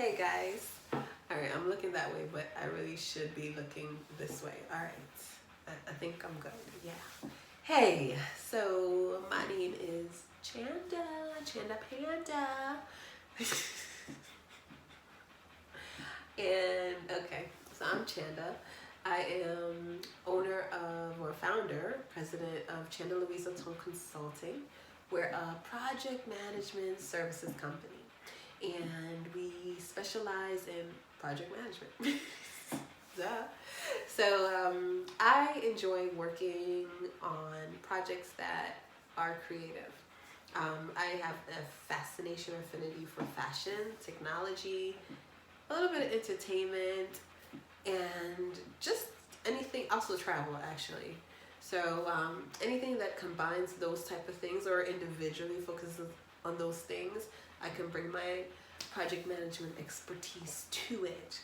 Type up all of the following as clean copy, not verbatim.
Hey guys. All right, I'm looking that way, but I really should be looking this way. All right, I think I'm good. Yeah. Hey, so my name is Chanda Panda. And okay, so I'm Chanda. I am owner of, or founder, president of Chanda-Louise Consulting. We're a project management services company, and we specialize in project management. Duh. So I enjoy working on projects that are creative. I have a fascination or affinity for fashion, technology, a little bit of entertainment, and just anything, also travel actually. So anything that combines those type of things or individually focuses on those things, I can bring my project management expertise to it.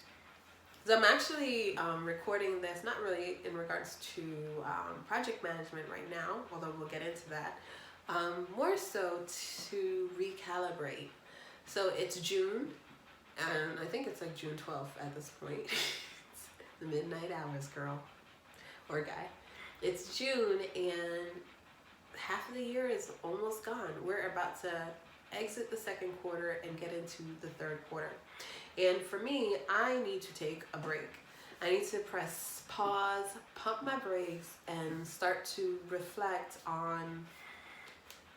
So I'm actually recording this, not really in regards to project management right now, although we'll get into that, more so to recalibrate. So it's June, and I think it's like June 12th at this point. It's the midnight hours, girl or guy. It's June, and half of the year is almost gone. We're about to exit the second quarter and get into the third quarter. And for me, I need to take a break. I need to press pause, pump my brakes, and start to reflect on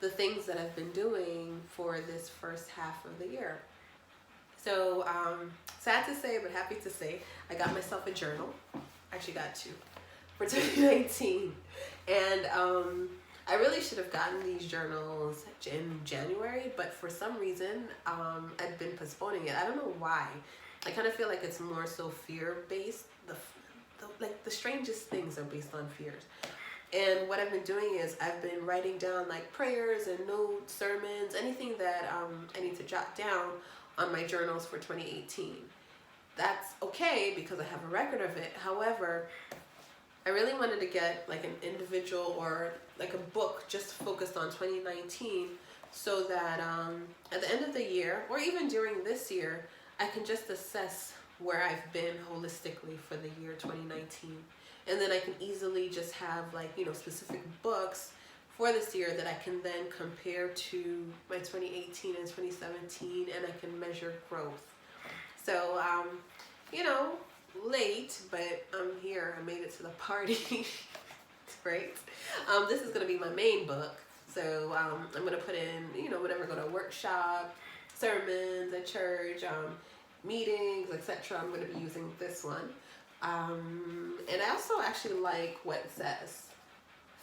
the things that I've been doing for this first half of the year. So sad to say, but happy to say, I got myself a journal. Actually got two for 2019. And I really should have gotten these journals in January, but for some reason, I've been postponing it. I don't know why. I kind of feel like it's more so fear-based. Like the strangest things are based on fears. And what I've been doing is I've been writing down like prayers and notes, sermons, anything that I need to jot down on my journals for 2018. That's okay because I have a record of it. However, I really wanted to get like an individual or like a book just focused on 2019 so that at the end of the year or even during this year, I can just assess where I've been holistically for the year 2019. And then I can easily just have like, specific books for this year that I can then compare to my 2018 and 2017, and I can measure growth. So, late, but I'm here. I made it to the party. Right? This is going to be my main book. So I'm going to put in, whatever, go to workshop, sermons at church, meetings, etc. I'm going to be using this one. And I also actually like what it says.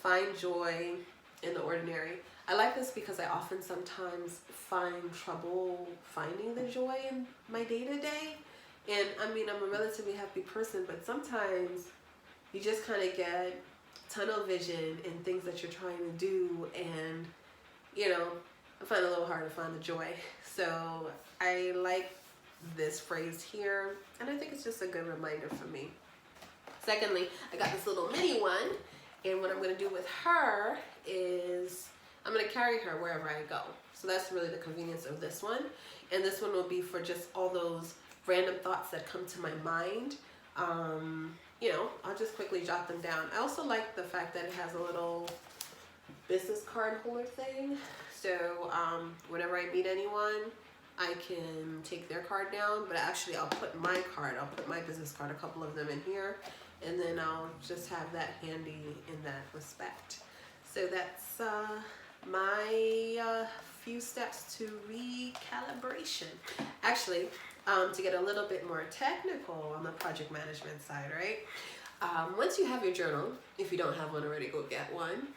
Find joy in the ordinary. I like this because I often sometimes find trouble finding the joy in my day-to-day. And I mean, I'm a relatively happy person, but sometimes you just kind of get tunnel vision in things that you're trying to do, and I find it a little hard to find the joy. So I like this phrase here, and I think it's just a good reminder for me. Secondly, I got this little mini one, and what I'm going to do with her is I'm going to carry her wherever I go. So that's really the convenience of this one. And this one will be for just all those random thoughts that come to my mind. I'll just quickly jot them down. I also like the fact that it has a little business card holder thing. So whenever I meet anyone, I can take their card down, but actually I'll put my business card, a couple of them in here, and then I'll just have that handy in that respect. So that's my few steps to recalibration. Actually, to get a little bit more technical on the project management side, right? Once you have your journal, if you don't have one already, go get one.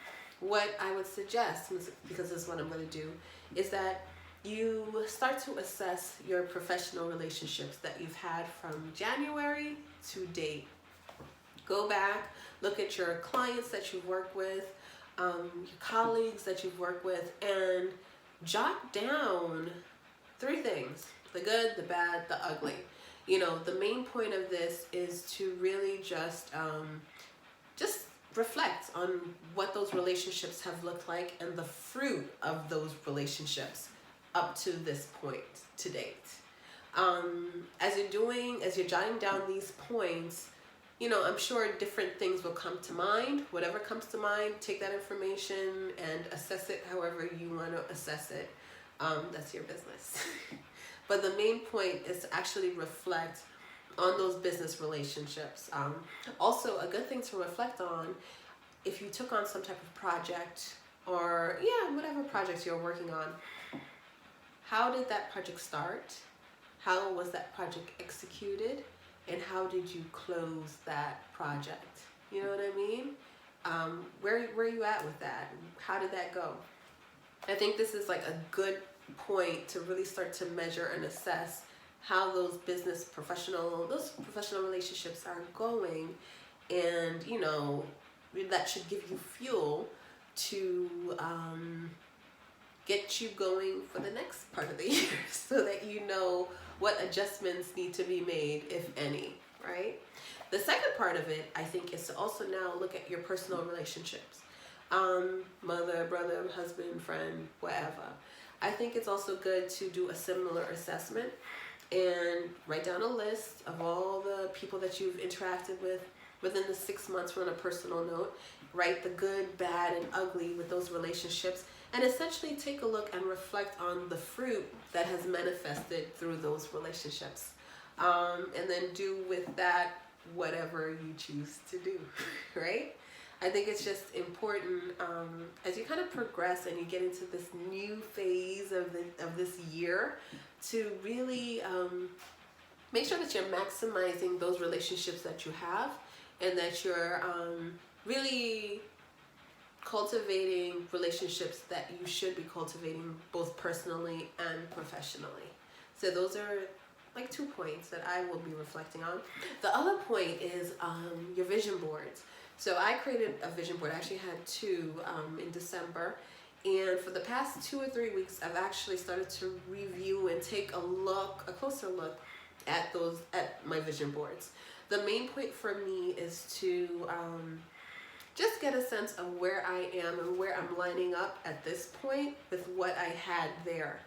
What I would suggest, because this is what I'm going to do, is that you start to assess your professional relationships that you've had from January to date. Go back, look at your clients that you've worked with, your colleagues that you've worked with, and jot down 3 things: the good, the bad, the ugly. The main point of this is to really just reflect on what those relationships have looked like and the fruit of those relationships up to this point to date. As you're jotting down these points, I'm sure different things will come to mind. Whatever comes to mind, take that information and assess it however you want to assess it. That's your business. But the main point is to actually reflect on those business relationships. Also, a good thing to reflect on, if you took on some type of project or whatever project you're working on, how did that project start? How was that project executed? And how did you close that project? You know what I mean? Where are you at with that? How did that go? I think this is like a good point to really start to measure and assess how those professional relationships are going, and that should give you fuel to get you going for the next part of the year, so that you know what adjustments need to be made, if any, right? The second part of it, I think, is to also now look at your personal relationships. Mother, brother, husband, friend, whatever. I think it's also good to do a similar assessment and write down a list of all the people that you've interacted with within the 6 months on a personal note. Write the good, bad, and ugly with those relationships, and essentially take a look and reflect on the fruit that has manifested through those relationships. And then do with that whatever you choose to do, right? I think it's just important, as you kind of progress and you get into this new phase of this year, to really make sure that you're maximizing those relationships that you have, and that you're really cultivating relationships that you should be cultivating both personally and professionally. So those are like 2 points that I will be reflecting on. The other point is your vision boards. So I created a vision board. I actually had 2 in December. And for the past 2 or 3 weeks, I've actually started to review and take a closer look at my vision boards. The main point for me is to just get a sense of where I am and where I'm lining up at this point with what I had there.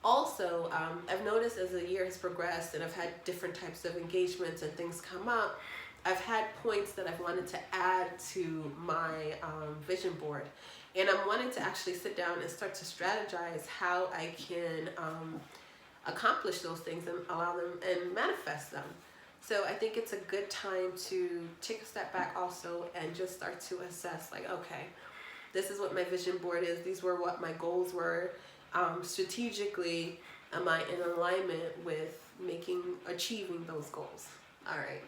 Also, I've noticed as the year has progressed and I've had different types of engagements and things come up, I've had points that I've wanted to add to my vision board. And I'm wanting to actually sit down and start to strategize how I can accomplish those things and allow them and manifest them. So I think it's a good time to take a step back also and just start to assess, like, okay, this is what my vision board is. These were what my goals were. Strategically, am I in alignment with achieving those goals? All right.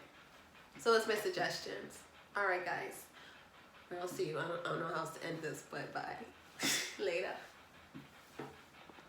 So that's my suggestions. All right, guys. I'll see you. I don't know how else to end this, but bye. Later.